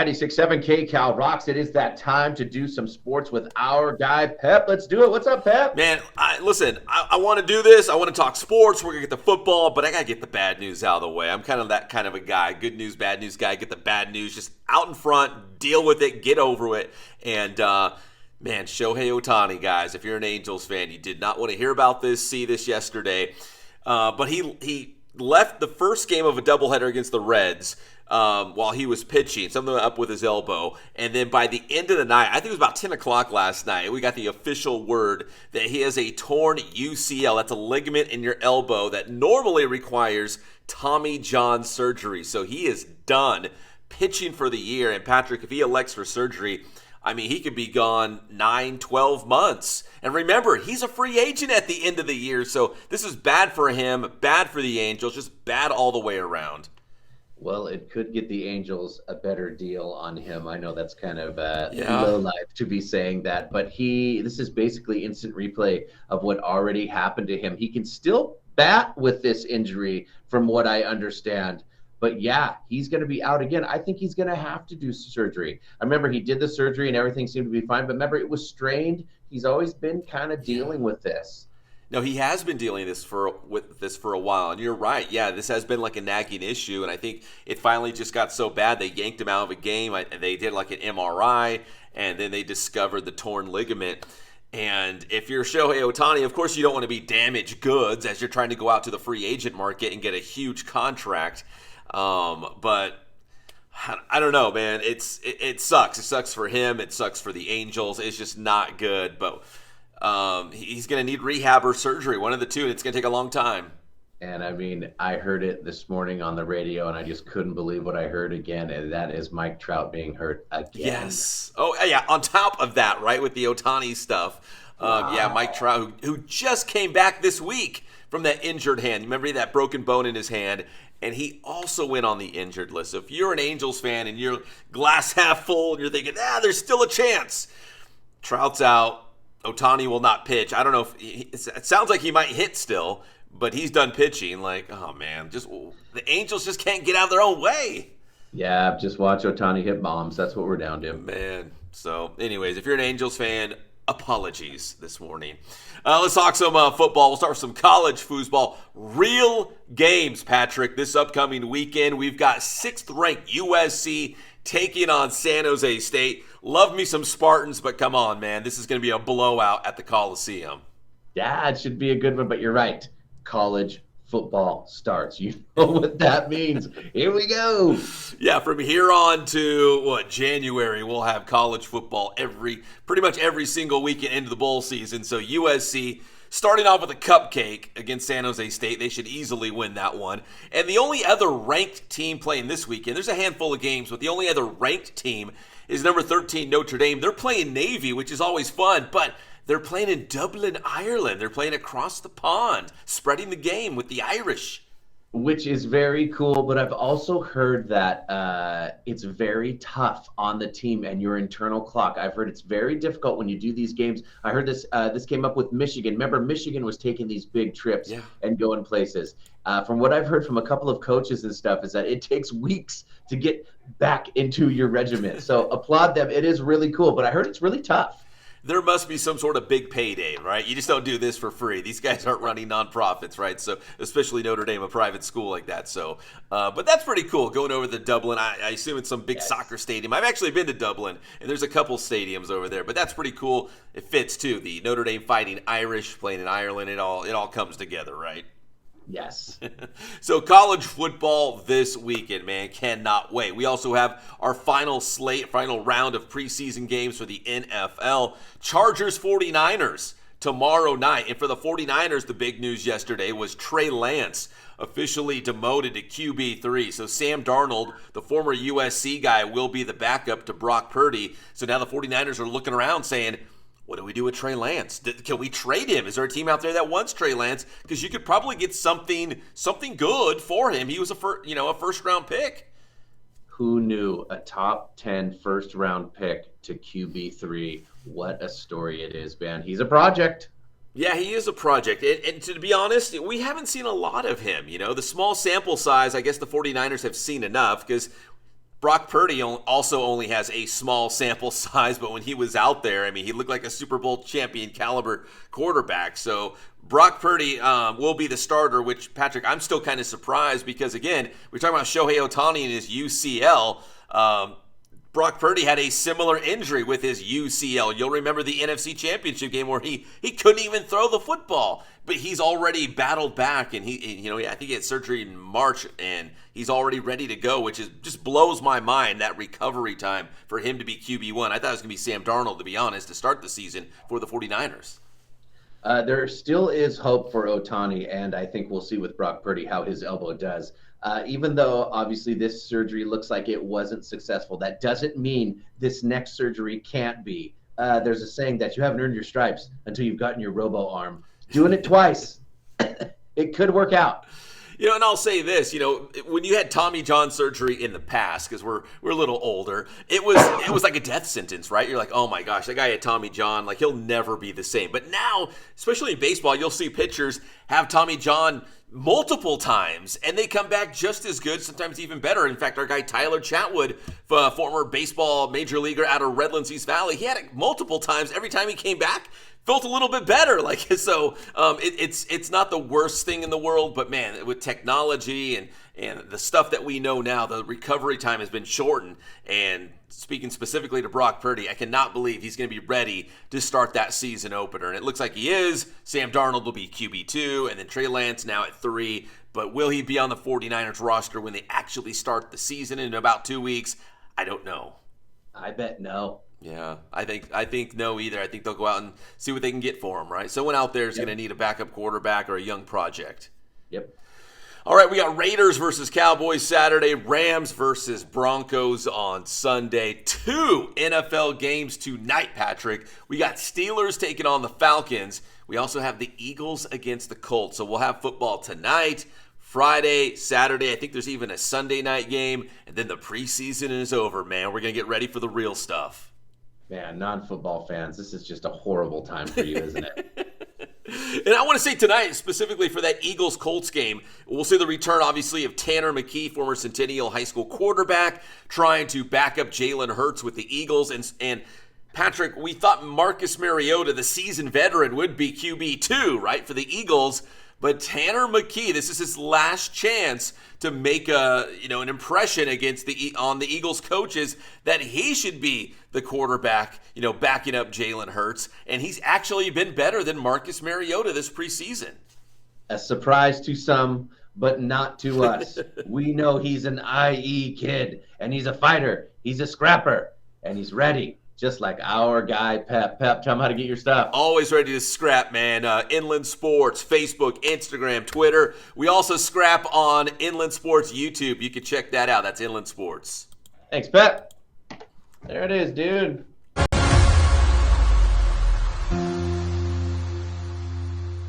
96.7 KCAL rocks. It is that time to do some sports with our guy, Pep. Let's do it. What's up, Pep? Man, listen, I want to do this. I want to talk sports. We're going to get the football, but I got to get the bad news out of the way. I'm kind of that kind of a guy. Good news, bad news guy. Get the bad news just out in front, deal with it, get over it. And, man, Shohei Ohtani, guys, if you're an Angels fan, you did not want to hear about this, see this yesterday. But he left the first game of a doubleheader against the Reds while he was pitching, something up with his elbow. And then by the end of the night, I think it was about 10 o'clock last night, we got the official word that he has a torn UCL. That's a ligament in your elbow that normally requires Tommy John surgery. So he is done pitching for the year. And Patrick, if he elects for surgery, I mean, he could be gone 9, 12 months. And remember, he's a free agent at the end of the year. So this is bad for him, bad for the Angels, just bad all the way around. Well, it could get the Angels a better deal on him. I know that's kind of low life to be saying that, but this is basically instant replay of what already happened to him. He can still bat with this injury from what I understand. But yeah, he's going to be out again. I think he's going to have to do surgery. I remember he did the surgery and everything seemed to be fine, but remember it was strained. He's always been kind of dealing with this. No, he has been dealing with this for a while, and you're right. Yeah, this has been like a nagging issue, and I think it finally just got so bad they yanked him out of a game. They did like an MRI, and then they discovered the torn ligament. And if you're Shohei Ohtani, of course you don't want to be damaged goods as you're trying to go out to the free agent market and get a huge contract. But I don't know, man. It sucks. It sucks for him. It sucks for the Angels. It's just not good, but he's going to need rehab or surgery, one of the two, and it's going to take a long time. And I mean, I heard it this morning on the radio, and I just couldn't believe what I heard again, and that is Mike Trout being hurt again. Yes. Oh, yeah, on top of that, right, with the Ohtani stuff. Wow. Yeah, Mike Trout, who just came back this week from that injured hand. Remember that broken bone in his hand? And he also went on the injured list. So if you're an Angels fan and you're glass half full and you're thinking, there's still a chance. Trout's out. Ohtani will not pitch. I don't know if it sounds like he might hit still, but he's done pitching. Like, oh man, just the Angels just can't get out of their own way. Yeah, just watch Ohtani hit bombs. That's what we're down to. Man. So, anyways, if you're an Angels fan, apologies this morning. Let's talk some football. We'll start with some college foosball. Real games, Patrick. This upcoming weekend, we've got 6th-ranked USC taking on San Jose State. Love me some Spartans, but come on, man. This is going to be a blowout at the Coliseum. Yeah, it should be a good one, but you're right. College football starts. You know what that means. Here we go. Yeah, from here on to, January, we'll have college football pretty much every single weekend into the bowl season. So USC starting off with a cupcake against San Jose State. They should easily win that one. And the only other ranked team playing this weekend, there's a handful of games, but the only other ranked team is number 13, Notre Dame. They're playing Navy, which is always fun, but they're playing in Dublin, Ireland. They're playing across the pond, spreading the game with the Irish. Which is very cool, but I've also heard that it's very tough on the team and your internal clock. I've heard it's very difficult when you do these games. I heard this came up with Michigan. Remember, Michigan was taking these big trips and going places. From what I've heard from a couple of coaches and stuff is that it takes weeks to get back into your regiment. So applaud them. It is really cool, but I heard it's really tough. There must be some sort of big payday, right? You just don't do this for free. These guys aren't running nonprofits, right? So, especially Notre Dame, a private school like that. So, but that's pretty cool, going over to Dublin. I assume it's some big soccer stadium. I've actually been to Dublin, and there's a couple stadiums over there. But that's pretty cool. It fits, too. The Notre Dame Fighting Irish playing in Ireland. It all comes together, right? Yes. So college football this weekend, man, cannot wait. We also have our final round of preseason games for the NFL. Chargers 49ers tomorrow night. And for the 49ers, the big news yesterday was Trey Lance officially demoted to QB3. So Sam Darnold, the former USC guy, will be the backup to Brock Purdy. So now the 49ers are looking around saying, what do we do with Trey Lance? Can we trade him? Is there a team out there that wants Trey Lance? Because you could probably get something good for him. He was a first-round pick. Who knew? A top 10 first-round pick to QB3. What a story it is, man. He's a project. Yeah, he is a project. And to be honest, we haven't seen a lot of him. The small sample size, I guess the 49ers have seen enough because Brock Purdy also only has a small sample size, but when he was out there, I mean, he looked like a Super Bowl champion caliber quarterback. So Brock Purdy will be the starter, which, Patrick, I'm still kind of surprised because, again, we're talking about Shohei Ohtani and his UCL. Brock Purdy had a similar injury with his UCL. You'll remember the NFC Championship game where he couldn't even throw the football, but he's already battled back, and I think he had surgery in March, and he's already ready to go, which just blows my mind, that recovery time for him to be QB1. I thought it was going to be Sam Darnold, to be honest, to start the season for the 49ers. There still is hope for Ohtani, and I think we'll see with Brock Purdy how his elbow does. Even though, obviously, this surgery looks like it wasn't successful, that doesn't mean this next surgery can't be. There's a saying that you haven't earned your stripes until you've gotten your robo-arm. Doing it twice, it could work out. And I'll say this, when you had Tommy John surgery in the past, because we're a little older, it was like a death sentence, right? You're like, oh my gosh, that guy had Tommy John, like he'll never be the same. But now, especially in baseball, you'll see pitchers have Tommy John multiple times, and they come back just as good, sometimes even better. In fact, our guy Tyler Chatwood, former baseball major leaguer out of Redlands East Valley, he had it multiple times. Every time he came back, felt a little bit better. It's not the worst thing in the world, but man, with technology and the stuff that we know now, the recovery time has been shortened. And speaking specifically to Brock Purdy, I cannot believe he's going to be ready to start that season opener. And it looks like he is. Sam Darnold will be QB2, and then Trey Lance now at 3. But will he be on the 49ers roster when they actually start the season in about 2 weeks? I don't know. I bet no. Yeah, I think no either. I think they'll go out and see what they can get for him, right? Someone out there is going to need a backup quarterback or a young project. Yep. All right, we got Raiders versus Cowboys Saturday, Rams versus Broncos on Sunday. 2 NFL games tonight, Patrick. We got Steelers taking on the Falcons. We also have the Eagles against the Colts. So we'll have football tonight, Friday, Saturday. I think there's even a Sunday night game. And then the preseason is over, man. We're going to get ready for the real stuff. Man, non-football fans, this is just a horrible time for you, isn't it? And I want to say tonight, specifically for that Eagles-Colts game, we'll see the return, obviously, of Tanner McKee, former Centennial high school quarterback, trying to back up Jalen Hurts with the Eagles. And Patrick, we thought Marcus Mariota, the seasoned veteran, would be QB2, right, for the Eagles. But Tanner McKee, this is his last chance to make an impression on the Eagles coaches that he should be the quarterback, backing up Jalen Hurts, and he's actually been better than Marcus Mariota this preseason. A surprise to some, but not to us. We know he's an IE kid, and he's a fighter, he's a scrapper, and he's ready. Just like our guy, Pep. Pep, tell him how to get your stuff. Always ready to scrap, man. Inland Sports, Facebook, Instagram, Twitter. We also scrap on Inland Sports YouTube. You can check that out. That's Inland Sports. Thanks, Pep. There it is, dude.